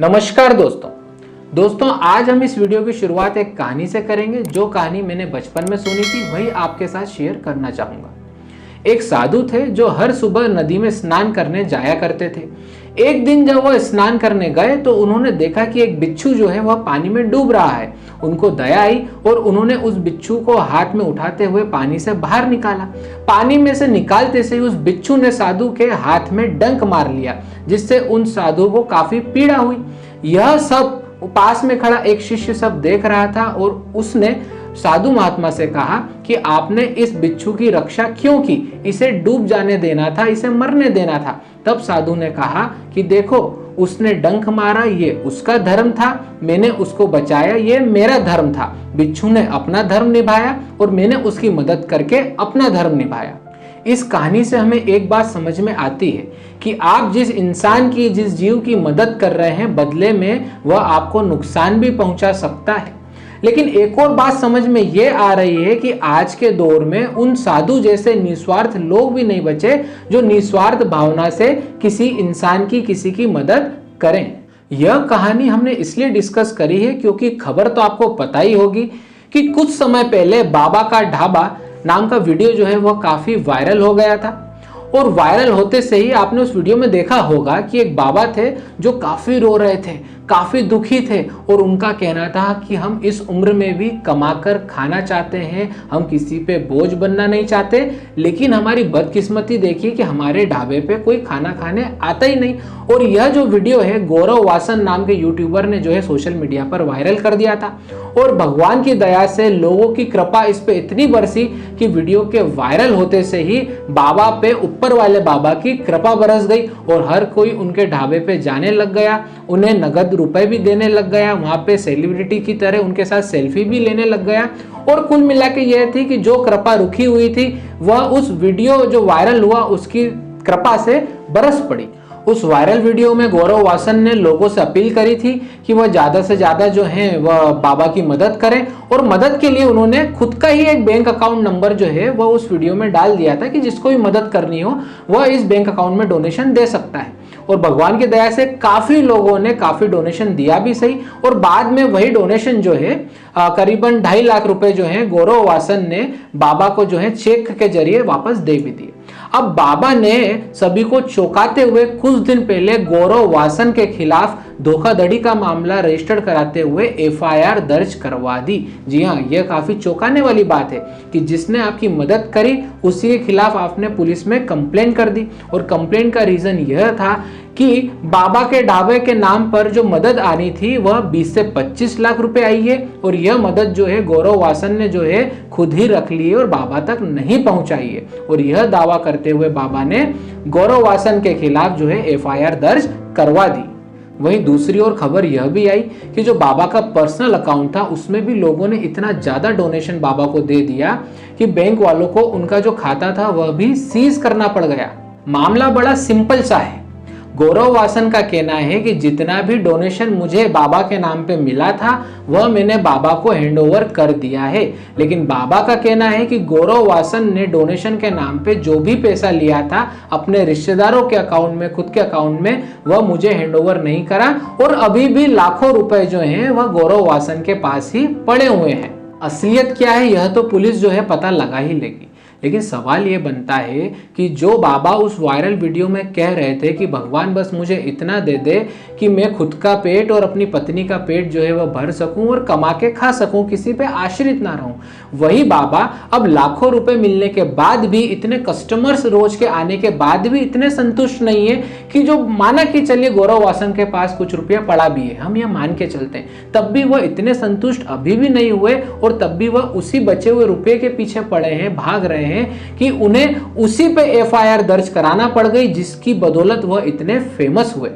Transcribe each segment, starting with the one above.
नमस्कार दोस्तों आज हम इस वीडियो की शुरुआत एक कहानी से करेंगे। जो कहानी मैंने बचपन में सुनी थी वही आपके साथ शेयर करना चाहूंगा। एक साधु थे जो हर सुबह नदी में स्नान करने जाया करते थे। एक दिन जब वह स्नान करने गए तो उन्होंने देखा कि एक बिच्छू जो है वह पानी में डूब रहा है। उनको दया आई और उन्होंने उस बिच्छू को हाथ में उठाते हुए पानी से बाहर निकाला। पानी में से निकालते से ही उस बिच्छू ने साधु के हाथ में डंक मार लिया, जिससे उन साधु को काफी पीड़ा हुई। यह सब पास में खड़ा एक शिष्य सब देख रहा था और उसने साधु महात्मा से कहा कि आपने इस बिच्छू की रक्षा क्यों की? इसे डूब जाने देना था, इसे मरने देना था। तब साधु ने कहा कि देखो, उसने डंक मारा, ये उसका धर्म था, मैंने उसको बचाया, ये मेरा धर्म था। बिच्छू ने अपना धर्म निभाया और मैंने उसकी मदद करके अपना धर्म निभाया। इस कहानी से हमें एक बात समझ में आती है कि आप जिस इंसान की, जिस जीव की मदद कर रहे हैं, बदले में वह आपको नुकसान भी पहुंचा सकता है। लेकिन एक और बात समझ में यह आ रही है कि आज के दौर में उन साधु जैसे निस्वार्थ लोग भी नहीं बचे जो निस्वार्थ भावना से किसी इंसान की, किसी की मदद करें। यह कहानी हमने इसलिए डिस्कस करी है क्योंकि खबर तो आपको पता ही होगी कि कुछ समय पहले बाबा का ढाबा नाम का वीडियो जो है वह काफी वायरल हो गया था। और वायरल होते से ही आपने उस वीडियो में देखा होगा कि एक बाबा थे जो काफी रो रहे थे, काफी दुखी थे और उनका कहना था कि हम इस उम्र में भी कमाकर खाना चाहते हैं, हम किसी पे बोझ बनना नहीं चाहते, लेकिन हमारी बदकिस्मती देखिए कि हमारे ढाबे पे कोई खाना खाने आता ही नहीं। और यह जो वीडियो है गौरव वासन नाम के यूट्यूबर ने जो है सोशल मीडिया पर वायरल कर दिया था। और भगवान की दया से, लोगों की कृपा इस पे इतनी बरसी कि वीडियो के वायरल होते से ही बाबा पे, ऊपर वाले बाबा की कृपा बरस गई और हर कोई उनके ढाबे पे जाने लग गया, उन्हें नगद रुपए भी देने लग गया, वहां पे सेलिब्रिटी की तरह उनके साथ सेल्फी भी लेने लग गया। और कुल मिला के यह थी कि जो कृपा रुकी हुई थी वह उस वीडियो जो वायरल हुआ उसकी कृपा से बरस पड़ी। उस वायरल वीडियो में गौरव वासन ने लोगों से अपील करी थी कि वह ज्यादा से ज्यादा जो है वह बाबा की मदद करें, और मदद के लिए उन्होंने खुद का ही एक बैंक अकाउंट नंबर जो है वह उस वीडियो में डाल दिया था कि जिसको भी मदद करनी हो वह इस बैंक अकाउंट में डोनेशन दे सकता है। और भगवान की दया से काफी लोगों ने काफी डोनेशन दिया भी सही, और बाद में वही डोनेशन जो है करीबन 2.5 लाख रुपए जो है गौरव वासन ने बाबा को जो है चेक के जरिए वापस दे भी दिए। अब बाबा ने सभी को चौंकाते हुए कुछ दिन पहले गौरव वासन के खिलाफ धोखाधड़ी का मामला रजिस्टर कराते हुए एफआईआर दर्ज करवा दी। जी हाँ, यह काफी चौंकाने वाली बात है कि जिसने आपकी मदद करी उसी के खिलाफ आपने पुलिस में कंप्लेंट कर दी। और कंप्लेंट का रीजन यह था कि बाबा के ढाबे के नाम पर जो मदद आनी थी वह 20 से 25 लाख रुपए आई है, और यह मदद जो है गौरव वासन ने जो है खुद ही रख ली है और बाबा तक नहीं पहुंचाई है। और यह दावा करते हुए बाबा ने गौरव वासन के खिलाफ जो है एफआईआर दर्ज करवा दी। वहीं दूसरी ओर खबर यह भी आई कि जो बाबा का पर्सनल अकाउंट था उसमें भी लोगों ने इतना ज्यादा डोनेशन बाबा को दे दिया कि बैंक वालों को उनका जो खाता था वह भी सीज करना पड़ गया। मामला बड़ा सिंपल सा है। गौरव वासन का कहना है कि जितना भी डोनेशन मुझे बाबा के नाम पे मिला था वह मैंने बाबा को हैंडओवर कर दिया है, लेकिन बाबा का कहना है कि गौरव वासन ने डोनेशन के नाम पे जो भी पैसा लिया था अपने रिश्तेदारों के अकाउंट में, खुद के अकाउंट में, वह मुझे हैंडओवर नहीं करा, और अभी भी लाखों रुपए जो हैं वह गौरव वासन के पास ही पड़े हुए हैं। असलियत क्या है यह तो पुलिस जो है पता लगा ही लेगी, लेकिन सवाल ये बनता है कि जो बाबा उस वायरल वीडियो में कह रहे थे कि भगवान बस मुझे इतना दे दे कि मैं खुद का पेट और अपनी पत्नी का पेट जो है वह भर सकूं और कमा के खा सकूं, किसी पे आश्रित ना रहूं, वही बाबा अब लाखों रुपए मिलने के बाद भी, इतने कस्टमर्स रोज के आने के बाद भी इतने संतुष्ट नहीं है कि जो माना कि चलिए गौरव वासन के पास कुछ रुपया पड़ा भी है, हम यह मान के चलते हैं, तब भी वह इतने संतुष्ट अभी भी नहीं हुए, और तब भी वह उसी बचे हुए रुपये के पीछे पड़े हैं, भाग रहे हैं कि उन्हें उसी पे एफआईआर दर्ज कराना पड़ गई जिसकी बदौलत वह इतने फेमस हुए।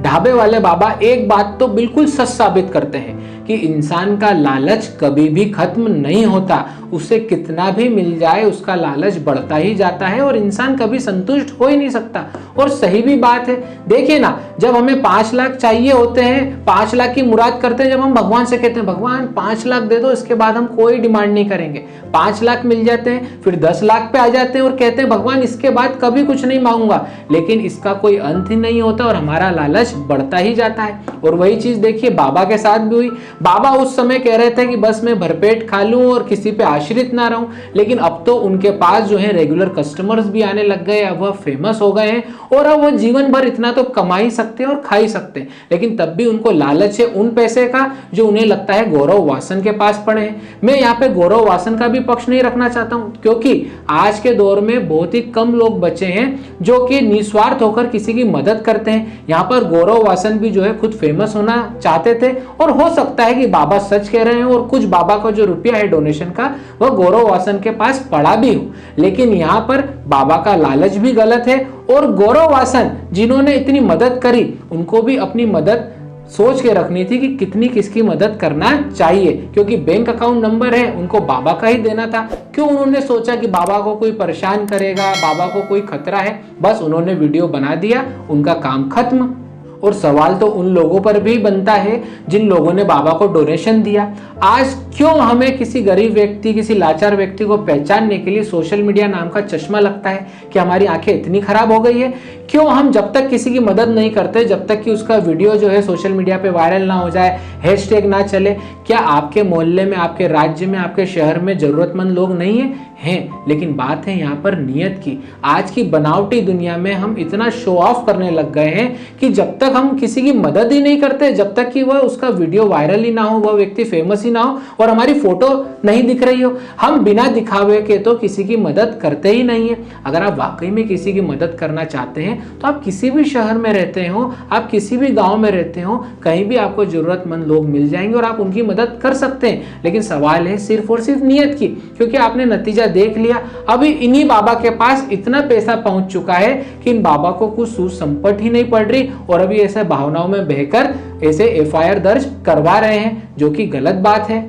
ढाबे वाले बाबा एक बात तो बिल्कुल सच साबित करते हैं कि इंसान का लालच कभी भी खत्म नहीं होता, उसे कितना भी मिल जाए उसका लालच बढ़ता ही जाता है और इंसान कभी संतुष्ट हो ही नहीं सकता। और सही भी बात है। देखिए ना, जब हमें 5 लाख चाहिए होते हैं, 5 लाख की मुराद करते हैं, जब हम भगवान से कहते हैं भगवान 5 लाख दे दो, इसके बाद हम कोई डिमांड नहीं करेंगे, 5 लाख मिल जाते हैं, फिर 10 लाख पे आ जाते हैं और कहते हैं भगवान इसके बाद कभी कुछ नहीं मांगूंगा, लेकिन इसका कोई अंत ही नहीं होता और हमारा लालच लालच बढ़ता ही जाता है। और वही चीज देखिए बाबा के साथ भी हुई। बाबा उस समय कह रहे थे कि बस मैं भरपेट खा लूं और किसी पे आश्रित ना रहूं, लेकिन अब तो उनके पास जो है रेगुलर कस्टमर्स भी आने लग गए, अब वह फेमस हो गए हैं और अब वो जीवन भर इतना तो कमा ही सकते हैं और खा ही सकते हैं, लेकिन तब भी उनको लालच है उन पैसे का जो उन्हें लगता है गौरव वासन के पास पड़े हैं। मैं यहाँ पे गौरव वासन का भी पक्ष नहीं रखना चाहता हूँ, क्योंकि आज के दौर में बहुत ही कम लोग बचे हैं जो कि निस्वार्थ होकर किसी की मदद करते हैं। यहाँ पर गौरव वासन भी जो है खुद फेमस होना चाहते थे और हो सकता है कि बाबा सच कह रहे हैं और कुछ बाबा का जो रुपया है डोनेशन का वह गौरव वासन के पास पड़ा भी हो, लेकिन यहाँ पर बाबा का लालच भी गलत है और गौरव वासन जिन्होंने इतनी मदद करी उनको भी अपनी मदद सोच के रखनी थी कि कितनी किसकी मदद करना चाहिए, क्योंकि बैंक अकाउंट नंबर है उनको बाबा का ही देना था। क्यों उन्होंने सोचा कि बाबा को कोई परेशान करेगा, बाबा को कोई खतरा है, बस उन्होंने वीडियो बना दिया, उनका काम खत्म। और सवाल तो उन लोगों पर भी बनता है जिन लोगों ने बाबा को डोनेशन दिया। आज क्यों हमें किसी गरीब व्यक्ति, किसी लाचार व्यक्ति को पहचानने के लिए सोशल मीडिया नाम का चश्मा लगता है कि हमारी आंखें इतनी खराब हो गई है? क्यों हम जब तक किसी की मदद नहीं करते, जब तक कि उसका वीडियो जो है सोशल मीडिया पे वायरल ना हो जाए, हैशटैग ना चले, क्या आपके मोहल्ले में, आपके राज्य में, आपके शहर में जरूरतमंद लोग नहीं हैं? लेकिन बात है यहाँ पर नियत की। आज की बनावटी दुनिया में हम इतना शो ऑफ करने लग गए हैं कि जब तक हम किसी की मदद ही नहीं करते, जब तक कि वह उसका वीडियो वायरल ही ना हो, वह व्यक्ति फेमस ही ना हो और हमारी फोटो नहीं दिख रही हो, हम बिना दिखावे के तो किसी की मदद करते ही नहीं है। अगर आप वाकई में किसी की मदद करना चाहते हैं तो आप किसी भी शहर में रहते हो, आप किसी भी गांव में रहते हो, कहीं भी आपको जरूरतमंद लोग मिल जाएंगे और आप उनकी मदद कर सकते हैं। लेकिन सवाल है सिर्फ और सिर्फ नियत की, क्योंकि आपने नतीजा देख लिया। अभी इन्हीं बाबा के पास इतना पैसा पहुंच चुका है कि इन बाबा को कुछ सूझ संपट ही नहीं पड़ रही और अभी ऐसे भावनाओं में बहकर ऐसे एफआईआर दर्ज करवा रहे हैं, जो कि गलत बात है।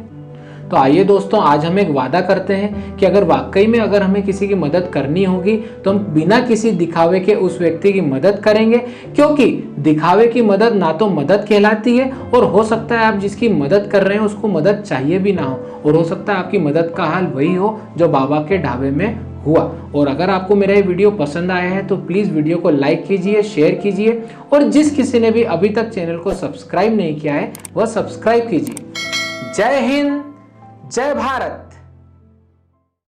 तो आइए दोस्तों, आज हम एक वादा करते हैं कि अगर वाकई में अगर हमें किसी की मदद करनी होगी तो हम बिना किसी दिखावे के उस व्यक्ति की मदद करेंगे, क्योंकि दिखावे की मदद ना तो मदद कहलाती है और हो सकता है आप जिसकी मदद कर रहे हैं उसको मदद चाहिए भी ना हो, और हो सकता है आपकी मदद का हाल वही हो जो बाबा के ढाबे में हुआ। और अगर आपको मेरा ये वीडियो पसंद आया है तो प्लीज़ वीडियो को लाइक कीजिए, शेयर कीजिए, और जिस किसी ने भी अभी तक चैनल को सब्सक्राइब नहीं किया है वह सब्सक्राइब कीजिए। जय हिंद, जय भारत।